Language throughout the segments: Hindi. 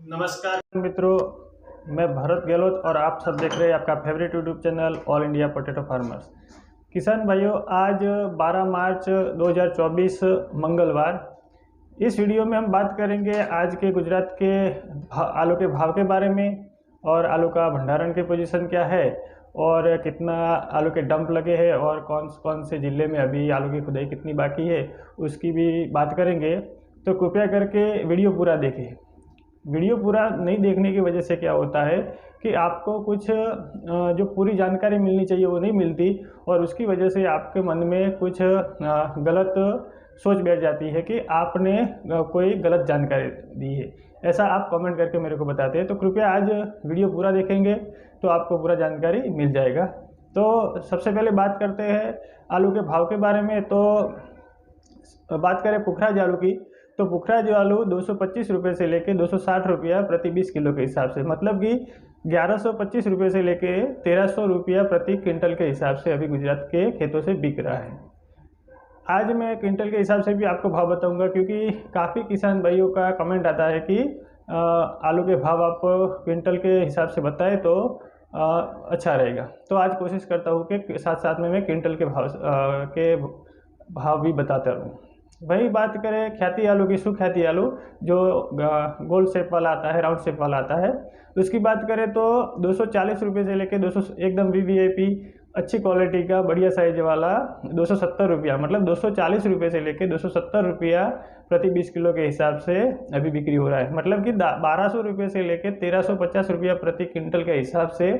नमस्कार मित्रों, मैं भरत गहलोत और आप सब देख रहे हैं आपका favourite YouTube channel all India potato farmers. किसान भाइयों, आज 12 मार्च 2024 मंगलवार, इस वीडियो में हम बात करेंगे आज के गुजरात के आलू के भाव के बारे में और आलू का भंडारण की पोजीशन क्या है और कितना आलू के डंप लगे हैं और कौन कौन से ज़िले में अभी आलू की खुदाई कितनी बाकी है उसकी भी बात करेंगे। तो कृपया करके वीडियो पूरा देखें। वीडियो पूरा नहीं देखने की वजह से क्या होता है कि आपको कुछ जो पूरी जानकारी मिलनी चाहिए वो नहीं मिलती और उसकी वजह से आपके मन में कुछ गलत सोच बैठ जाती है कि आपने कोई गलत जानकारी दी है। ऐसा आप कमेंट करके मेरे को बताते हैं। तो कृपया आज वीडियो पूरा देखेंगे तो आपको पूरा जानकारी मिल जाएगा। तो सबसे पहले बात करते हैं आलू के भाव के बारे में। तो बात करें पुखराज आलू की, तो पुखराज आलू 225 रुपये से लेके 260 रुपया प्रति 20 किलो के हिसाब से, मतलब कि 1125 रुपये से लेके 1300 रुपया प्रति क्विंटल के हिसाब से अभी गुजरात के खेतों से बिक रहा है। आज मैं क्विंटल के हिसाब से भी आपको भाव बताऊंगा, क्योंकि काफ़ी किसान भाइयों का कमेंट आता है कि आलू के भाव आप क्विंटल के हिसाब से बताएं तो अच्छा रहेगा। तो आज कोशिश करता हूँ कि साथ साथ में मैं क्विंटल के भाव भी बताता रहूँ। वही बात करें ख्याति आलू की, सुख्याति आलू जो गोल शेप वाला आता है, राउंड शेप वाला आता है, उसकी बात करें तो 240 रुपये से लेके 200 एकदम VVIP अच्छी क्वालिटी का बढ़िया साइज वाला 270 रुपया, मतलब 240 रुपये से लेके 270 रुपया प्रति 20 किलो के हिसाब से अभी बिक्री हो रहा है। मतलब कि 1200 रुपये से लेके 1350 रुपया प्रति क्विंटल के हिसाब से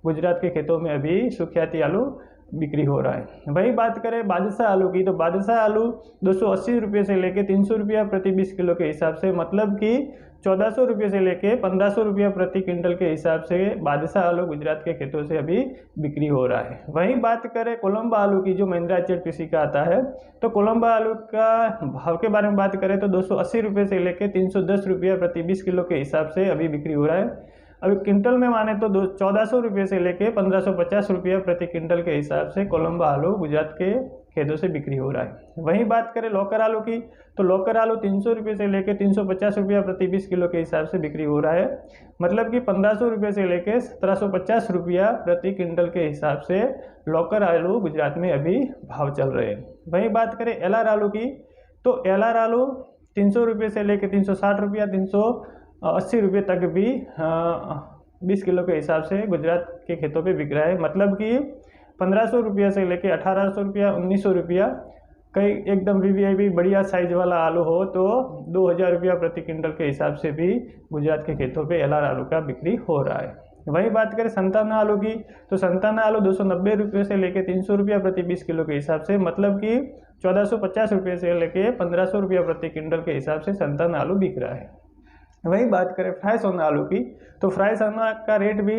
गुजरात के खेतों में अभी सुख्याति आलू बिक्री हो रहा है। वही बात करें बादशाह आलू की, तो बादशाह आलू 280 रुपये से लेके 300 रुपया प्रति 20 किलो के हिसाब से, मतलब कि 1400 रुपये से लेके 1500 रुपया प्रति क्विंटल के हिसाब से बादशाह आलू गुजरात के खेतों से अभी बिक्री हो रहा है। वही बात करें कोलंबा आलू की, जो महिंद्रा HZPC का आता है, तो कोलंबा आलू का भाव के बारे में बात करें तो 280 रुपये से लेके 310 रुपया प्रति 20 किलो के हिसाब से अभी बिक्री हो रहा है। अभी क्विंटल में माने तो 1400 रुपये से लेके 1550 रुपया प्रति क्विंटल के हिसाब से कोलंबा आलू गुजरात के खेतों से बिक्री हो रहा है। वहीं बात करें लोकर आलू की, तो लोकर आलू 300 रुपये से लेके 350 रुपया प्रति 20 किलो के हिसाब से बिक्री हो रहा है, मतलब कि 1500 रुपये से लेके 1750 रुपया प्रति क्विंटल के हिसाब से लोकर आलू गुजरात में अभी भाव चल रहे हैं। वहीं बात करें LR आलू की, तो LR आलू 300 रुपये से लेके 360 रुपया 380 रुपये तक भी 20 किलो के हिसाब से गुजरात के खेतों पे बिक रहा है, मतलब कि 1500 रुपया से लेके 1800 रुपया 1900 रुपया, कई एकदम VVIP बढ़िया साइज वाला आलू हो तो 2000 रुपया प्रति क्विंटल के हिसाब से भी गुजरात के खेतों पे LR आलू का बिक्री हो रहा है। वही बात करें संताना आलू की, तो संताना आलू 290 रुपये से लेके 300 रुपया प्रति 20 किलो के हिसाब से, मतलब कि 1450 रुपये से लेके 1500 रुपया प्रति क्विंटल के हिसाब से संताना आलू बिक रहा है। वही बात करें फ्राई सोना आलू की, तो फ्राई सोना का रेट भी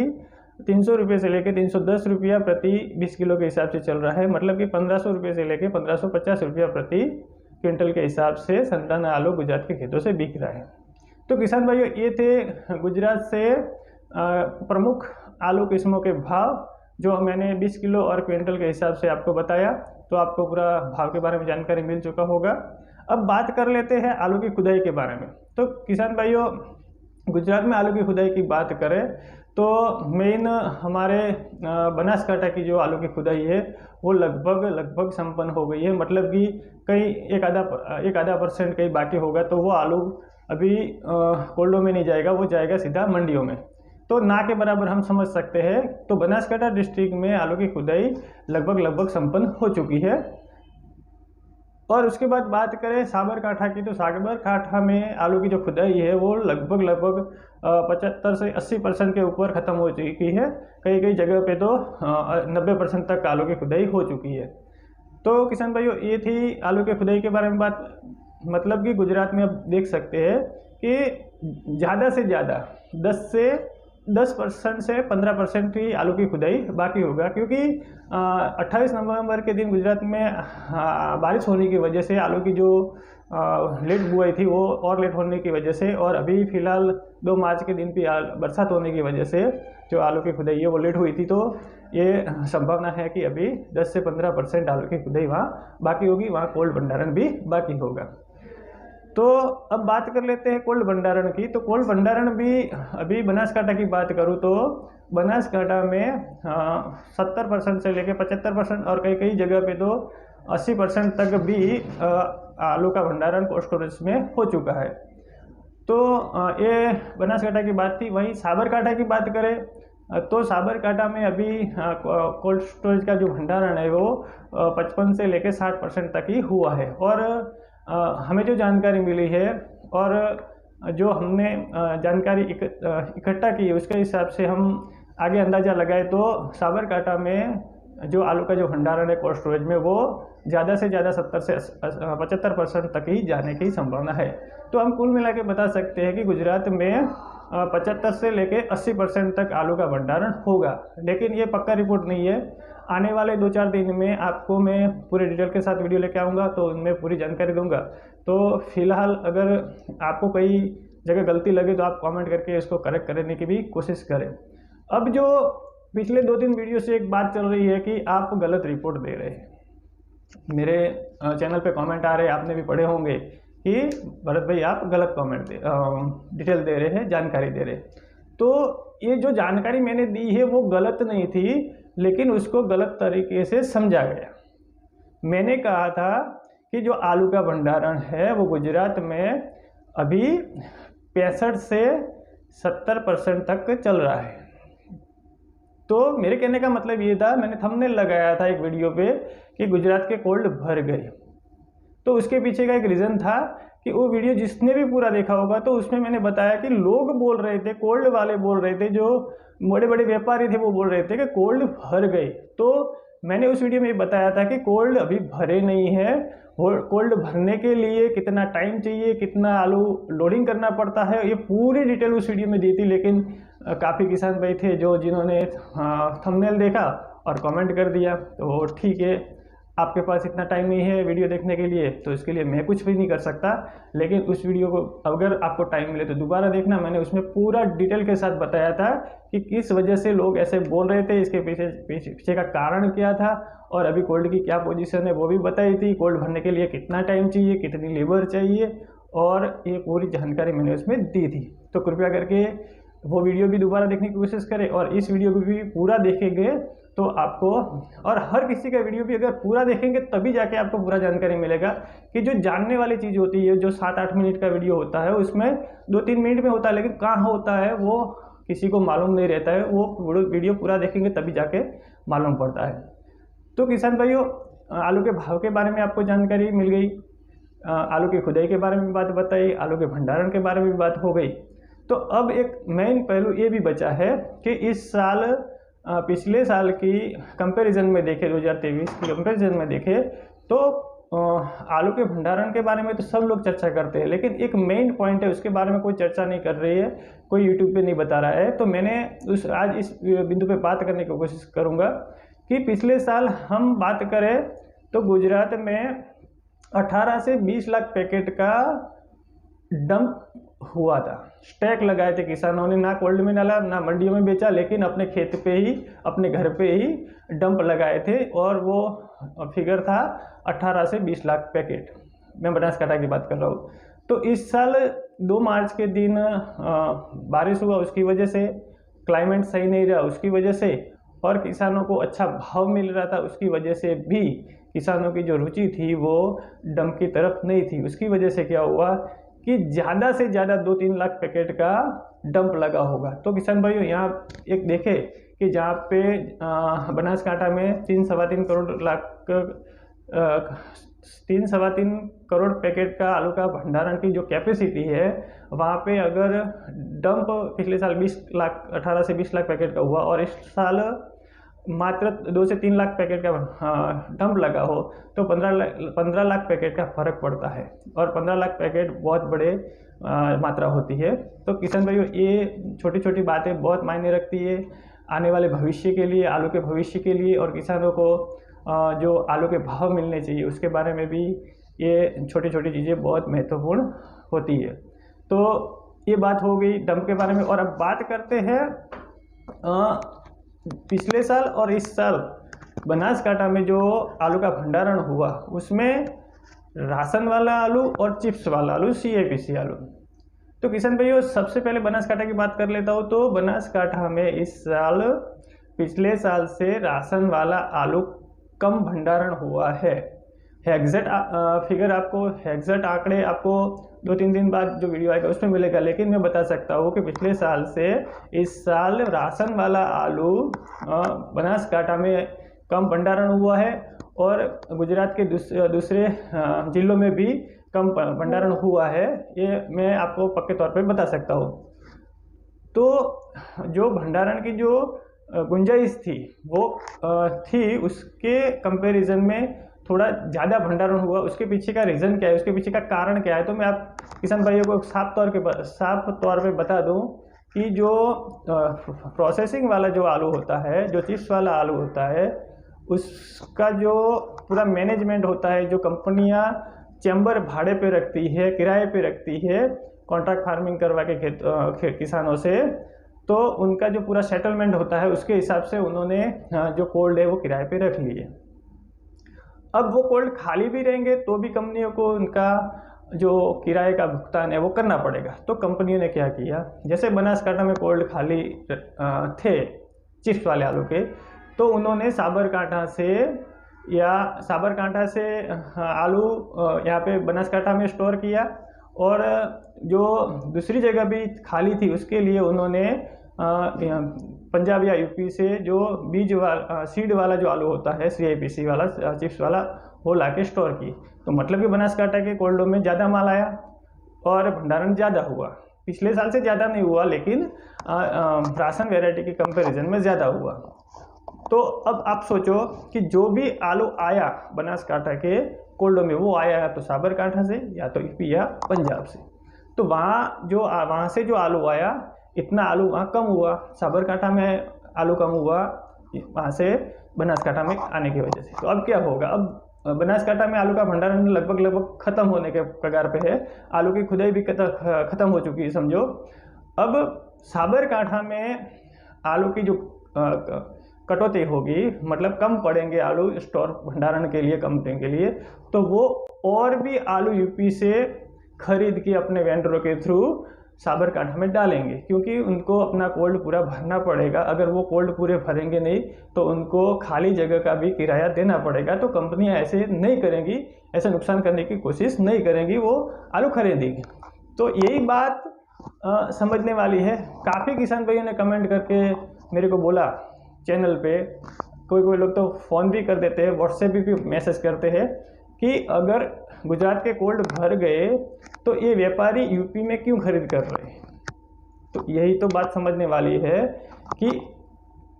300 रुपये से लेके 310 रुपया प्रति 20 किलो के हिसाब से चल रहा है, मतलब कि 1500 रुपये से लेके 1550 रुपया प्रति क्विंटल के हिसाब से संताना आलू गुजरात के खेतों से बिक रहा है। तो किसान भाइयों, ये थे गुजरात से प्रमुख आलू किस्मों के भाव जो मैंने 20 किलो और क्विंटल के हिसाब से आपको बताया। तो आपको पूरा भाव के बारे में जानकारी मिल चुका होगा। अब बात कर लेते हैं आलू की खुदाई के बारे में। तो किसान भाइयों, गुजरात में आलू की खुदाई की बात करें तो मेन हमारे बनासकांठा की जो आलू की खुदाई है वो लगभग संपन्न हो गई है, मतलब कि कहीं एक आधा परसेंट कहीं बाकी होगा, तो वो आलू अभी कोल्डों में नहीं जाएगा, वो जाएगा सीधा मंडियों में। तो ना के बराबर हम समझ सकते हैं। तो बनासकांठा डिस्ट्रिक्ट में आलू की खुदाई लगभग संपन्न हो चुकी है। और उसके बाद बात करें साबरकांठा की, तो साबरकांठा में आलू की जो खुदाई है वो लगभग 75 से 80% के ऊपर ख़त्म हो चुकी है। कई जगह पे तो 90% तक आलू की खुदाई हो चुकी है। तो किसान भाइयों, ये थी आलू के खुदाई के बारे में बात। मतलब कि गुजरात में आप देख सकते हैं कि ज़्यादा से ज़्यादा 10% से 15% ही आलू की खुदाई बाकी होगा, क्योंकि 28 नवंबर के दिन गुजरात में बारिश होने की वजह से आलू की जो लेट बुआई थी वो और लेट होने की वजह से, और अभी फ़िलहाल 2 मार्च के दिन भी बरसात होने की वजह से जो आलू की खुदाई है वो लेट हुई थी। तो ये संभावना है कि अभी 10 से 15% आलू की खुदाई वहाँ बाकी होगी, वहाँ कोल्ड भंडारण भी बाकी होगा। तो अब बात कर लेते हैं कोल्ड भंडारण की। तो कोल्ड भंडारण भी अभी बनासकांठा की बात करूँ तो बनासकांठा में 70% से लेकर 75% और कई कई जगह पे तो 80% तक भी आलू का भंडारण कोल्ड स्टोरेज में हो चुका है। तो ये बनासकांठा की बात थी। वहीं साबरकांठा की बात करें तो साबरकांठा में अभी कोल्ड स्टोरेज का जो भंडारण है वो 55 से लेकर 60% तक ही हुआ है। और हमें जो जानकारी मिली है और जो हमने जानकारी इकट्ठा की उसके हिसाब से हम आगे अंदाज़ा लगाए तो साबरकांठा में जो आलू का जो भंडारण है कोल्ड स्टोरेज में वो ज़्यादा से ज़्यादा 70 से 75% तक ही जाने की संभावना है। तो हम कुल मिला के बता सकते हैं कि गुजरात में 75 से लेके 80% तक आलू का भंडारण होगा, लेकिन ये पक्का रिपोर्ट नहीं है। आने वाले 2-4 दिन में आपको मैं पूरे डिटेल के साथ वीडियो लेके आऊँगा तो उनमें पूरी जानकारी दूंगा। तो फिलहाल अगर आपको कई जगह गलती लगे तो आप कमेंट करके इसको करेक्ट करने की भी कोशिश करें। अब जो पिछले 2-3 वीडियो से एक बात चल रही है कि आप गलत रिपोर्ट दे रहे हैं, मेरे चैनल पे कमेंट आ रहे हैं, आपने भी पढ़े होंगे कि भरत भाई आप गलत कमेंट डिटेल दे रहे हैं, जानकारी दे रहे हैं। तो ये जो जानकारी मैंने दी है वो गलत नहीं थी, लेकिन उसको गलत तरीके से समझा गया। मैंने कहा था कि जो आलू का भंडारण है वो गुजरात में अभी 65 से 70% तक चल रहा है। तो मेरे कहने का मतलब ये था, मैंने थंबनेल लगाया था एक वीडियो पे कि गुजरात के कोल्ड भर गए। तो उसके पीछे का एक रीज़न था कि वो वीडियो जिसने भी पूरा देखा होगा तो उसमें मैंने बताया कि लोग बोल रहे थे, कोल्ड वाले बोल रहे थे, जो बड़े बड़े व्यापारी थे वो बोल रहे थे कि कोल्ड भर गए। तो मैंने उस वीडियो में बताया था कि कोल्ड अभी भरे नहीं है। कोल्ड भरने के लिए कितना टाइम चाहिए, कितना आलू लोडिंग करना पड़ता है, ये पूरी डिटेल उस वीडियो में दी थी। लेकिन काफ़ी किसान भाई थे जिन्होंने थंबनेल देखा और कमेंट कर दिया। तो ठीक है, आपके पास इतना टाइम नहीं है वीडियो देखने के लिए, तो इसके लिए मैं कुछ भी नहीं कर सकता। लेकिन उस वीडियो को अगर आपको टाइम मिले तो दोबारा देखना। मैंने उसमें पूरा डिटेल के साथ बताया था कि किस वजह से लोग ऐसे बोल रहे थे, इसके पीछे का कारण क्या था, और अभी कोल्ड की क्या पोजीशन है वो भी बताई थी। कोल्ड भरने के लिए कितना टाइम चाहिए, कितनी लेबर चाहिए, और ये पूरी जानकारी मैंने उसमें दी थी। तो कृपया करके वो वीडियो भी दोबारा देखने की कोशिश करें और इस वीडियो को भी पूरा देखेंगे तो आपको, और हर किसी का वीडियो भी अगर पूरा देखेंगे तभी जाके आपको पूरा जानकारी मिलेगा। कि जो जानने वाली चीज़ होती है, जो 7-8 मिनट का वीडियो होता है उसमें 2-3 मिनट में होता है, लेकिन कहाँ होता है वो किसी को मालूम नहीं रहता है। वो वीडियो पूरा देखेंगे तभी जाके मालूम पड़ता है। तो किसान भाइयों, आलू के भाव के बारे में आपको जानकारी मिल गई, आलू की खुदाई के बारे में बात बताई, आलू के भंडारण के बारे में भी बात हो गई। तो अब एक मेन पहलू ये भी बचा है कि इस साल पिछले साल की कंपैरिजन में देखें, 2023 की कंपैरिजन में देखें तो आलू के भंडारण के बारे में तो सब लोग चर्चा करते हैं, लेकिन एक मेन पॉइंट है उसके बारे में कोई चर्चा नहीं कर रही है, कोई यूट्यूब पे नहीं बता रहा है। तो मैंने आज इस बिंदु पे बात करने की कोशिश करूँगा कि पिछले साल हम बात करें तो गुजरात में 18 से 20 लाख पैकेट का डंप हुआ था। स्टैक लगाए थे किसानों ने, ना कोल्ड में डाला ना मंडियों में बेचा, लेकिन अपने खेत पे ही, अपने घर पे ही डंप लगाए थे, और वो फिगर था 18 से 20 लाख पैकेट। मैं बनासकांठा की बात कर रहा हूँ। तो इस साल 2 मार्च के दिन बारिश हुआ, उसकी वजह से क्लाइमेट सही नहीं रहा, उसकी वजह से, और किसानों को अच्छा भाव मिल रहा था, उसकी वजह से भी किसानों की जो रुचि थी वो डंप की तरफ नहीं थी। उसकी वजह से क्या हुआ कि ज़्यादा से ज़्यादा 2-3 लाख पैकेट का डंप लगा होगा। तो किसान भाइयों, यहाँ एक देखें कि जहाँ पे बनासकांठा में 3-3.25 करोड़ पैकेट का आलू का भंडारण की जो कैपेसिटी है, वहाँ पे अगर डंप पिछले साल 18 से 20 लाख पैकेट का हुआ और इस साल मात्र 2 से 3 लाख पैकेट का डंप लगा हो, तो 15 लाख पैकेट का फर्क पड़ता है, और 15 लाख पैकेट बहुत बड़े मात्रा होती है। तो किसान भाइयों, ये छोटी छोटी बातें बहुत मायने रखती है आने वाले भविष्य के लिए, आलू के भविष्य के लिए, और किसानों को जो आलू के भाव मिलने चाहिए उसके बारे में भी ये छोटी छोटी चीज़ें बहुत महत्वपूर्ण होती है। तो ये बात हो गई डंप के बारे में। और अब बात करते हैं पिछले साल और इस साल बनासकांठा में जो आलू का भंडारण हुआ उसमें राशन वाला आलू और चिप्स वाला आलू, CIPC आलू। तो किसान भाइयों, सबसे पहले बनासकाठा की बात कर लेता हूँ। तो बनासकाठा में इस साल पिछले साल से राशन वाला आलू कम भंडारण हुआ है। एग्जैक्ट फिगर आपको, एग्जैक्ट आंकड़े आपको 2-3 दिन बाद जो वीडियो आएगा उसमें मिलेगा, लेकिन मैं बता सकता हूँ कि पिछले साल से इस साल राशन वाला आलू बनासकाठा में कम भंडारण हुआ है और गुजरात के दूसरे जिलों में भी कम भंडारण हुआ है। ये मैं आपको पक्के तौर पे बता सकता हूँ। तो जो भंडारण की जो गुंजाइश थी वो थी, उसके कंपैरिजन में थोड़ा ज़्यादा भंडारण हुआ। उसके पीछे का रीज़न क्या है, उसके पीछे का कारण क्या है, तो मैं आप किसान भाइयों को साफ तौर पे बता दूं कि जो प्रोसेसिंग वाला जो आलू होता है, जो चिप्स वाला आलू होता है, उसका जो पूरा मैनेजमेंट होता है, जो कंपनियां चैम्बर भाड़े पे रखती है, किराए पे रखती है कॉन्ट्रैक्ट फार्मिंग करवा के किसानों से, तो उनका जो पूरा सेटलमेंट होता है उसके हिसाब से उन्होंने जो कोल्ड है वो किराए पे रख लिए। अब वो कोल्ड खाली भी रहेंगे तो भी कंपनियों को उनका जो किराए का भुगतान है वो करना पड़ेगा। तो कंपनियों ने क्या किया, जैसे बनासकाठा में कोल्ड खाली थे चिप्स वाले आलू के, तो उन्होंने साबरकांठा से आलू यहाँ पे बनासकाठा में स्टोर किया, और जो दूसरी जगह भी खाली थी उसके लिए उन्होंने पंजाब या यूपी से जो बीज वाला सीड वाला जो आलू होता है, CIPC वाला चिप्स वाला, वो ला के स्टोर की। तो मतलब कि बनासकाठा के कोल्डो में ज़्यादा माल आया और भंडारण ज़्यादा हुआ। पिछले साल से ज़्यादा नहीं हुआ, लेकिन राशन वेराइटी के कंपैरिजन में ज़्यादा हुआ। तो अब आप सोचो कि जो भी आलू आया बनासकाठा के कोल्डो में, वो आया या तो साबरकांठा से या तो यूपी या पंजाब से। तो वहाँ से जो आलू आया, इतना आलू वहाँ कम हुआ, साबरकांठा में आलू कम हुआ वहाँ से बनासकाठा में आने की वजह से। तो अब क्या होगा, अब बनासकाठा में आलू का भंडारण लगभग खत्म होने के कगार पे है, आलू की खुदाई भी खत्म हो चुकी है समझो। अब साबरकांठा में आलू की जो कटौती होगी, मतलब कम पड़ेंगे आलू स्टोर भंडारण के लिए कंपनी के लिए, तो वो और भी आलू यूपी से खरीद के अपने वेंडरों के थ्रू साबरकांठा में डालेंगे, क्योंकि उनको अपना कोल्ड पूरा भरना पड़ेगा। अगर वो कोल्ड पूरे भरेंगे नहीं तो उनको खाली जगह का भी किराया देना पड़ेगा। तो कंपनियां ऐसे नहीं करेंगी, ऐसे नुकसान करने की कोशिश नहीं करेंगी, वो आलू खरीदेंगी। तो यही बात समझने वाली है। काफ़ी किसान भाइयों ने कमेंट करके मेरे को बोला चैनल पे, कोई लोग तो फ़ोन भी कर देते हैं, व्हाट्सएप भी मैसेज करते हैं कि अगर गुजरात के कोल्ड भर गए तो ये व्यापारी यूपी में क्यों खरीद कर रहे हैं। तो यही तो बात समझने वाली है कि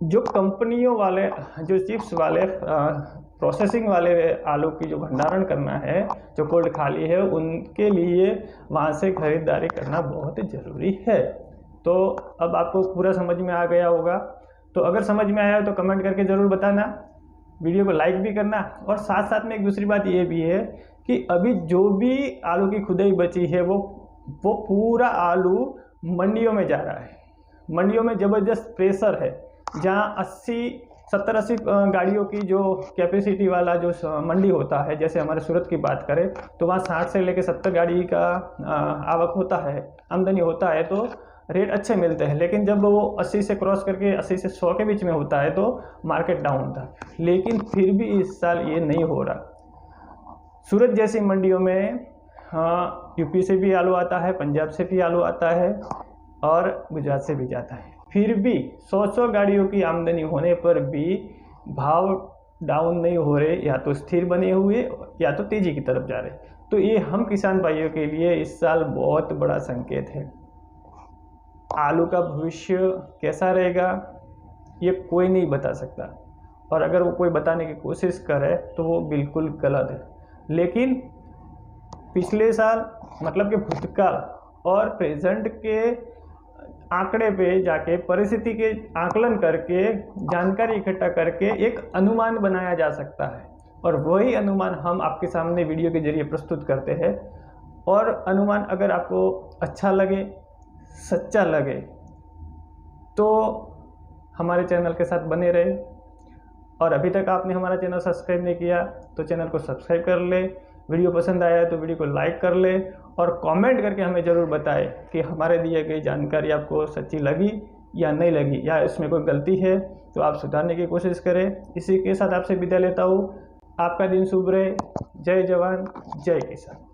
जो कंपनियों वाले, जो चिप्स वाले प्रोसेसिंग वाले आलू की जो भंडारण करना है, जो कोल्ड खाली है, उनके लिए वहाँ से खरीदारी करना बहुत ज़रूरी है। तो अब आपको पूरा समझ में आ गया होगा। तो अगर समझ में आया तो कमेंट करके ज़रूर बताना, वीडियो को लाइक भी करना। और साथ साथ में एक दूसरी बात ये भी है कि अभी जो भी आलू की खुदाई बची है वो पूरा आलू मंडियों में जा रहा है। मंडियों में ज़बरदस्त प्रेशर है, जहाँ 70-80 गाड़ियों की जो कैपेसिटी वाला जो मंडी होता है, जैसे हमारे सूरत की बात करें तो वहाँ 60 से लेकर 70 गाड़ी का आवक होता है, आमदनी होता है, तो रेट अच्छे मिलते हैं। लेकिन जब वो 80 से क्रॉस करके 80 से 100 के बीच में होता है तो मार्केट डाउन था। लेकिन फिर भी इस साल ये नहीं हो रहा। सूरत जैसी मंडियों में यूपी से भी आलू आता है, पंजाब से भी आलू आता है और गुजरात से भी जाता है। फिर भी 100 गाड़ियों की आमदनी होने पर भी भाव डाउन नहीं हो रहे, या तो स्थिर बने हुए या तो तेज़ी की तरफ जा रहे। तो ये हम किसान भाइयों के लिए इस साल बहुत बड़ा संकेत है। आलू का भविष्य कैसा रहेगा ये कोई नहीं बता सकता, और अगर वो कोई बताने की कोशिश करे तो वो बिल्कुल गलत है। लेकिन पिछले साल, मतलब कि भूतकाल और प्रेजेंट के आंकड़े पे जाके, परिस्थिति के आकलन करके, जानकारी इकट्ठा करके एक अनुमान बनाया जा सकता है, और वही अनुमान हम आपके सामने वीडियो के जरिए प्रस्तुत करते हैं। और अनुमान अगर आपको अच्छा लगे, सच्चा लगे, तो हमारे चैनल के साथ बने रहे। और अभी तक आपने हमारा चैनल सब्सक्राइब नहीं किया तो चैनल को सब्सक्राइब कर ले, वीडियो पसंद आया है तो वीडियो को लाइक कर ले और कमेंट करके हमें ज़रूर बताएं कि हमारे दिए गई जानकारी आपको सच्ची लगी या नहीं लगी, या इसमें कोई गलती है तो आप सुधारने की कोशिश करें। इसी के साथ आपसे विदा लेता हूँ। आपका दिन शुभ रहे। जय जवान जय किसान।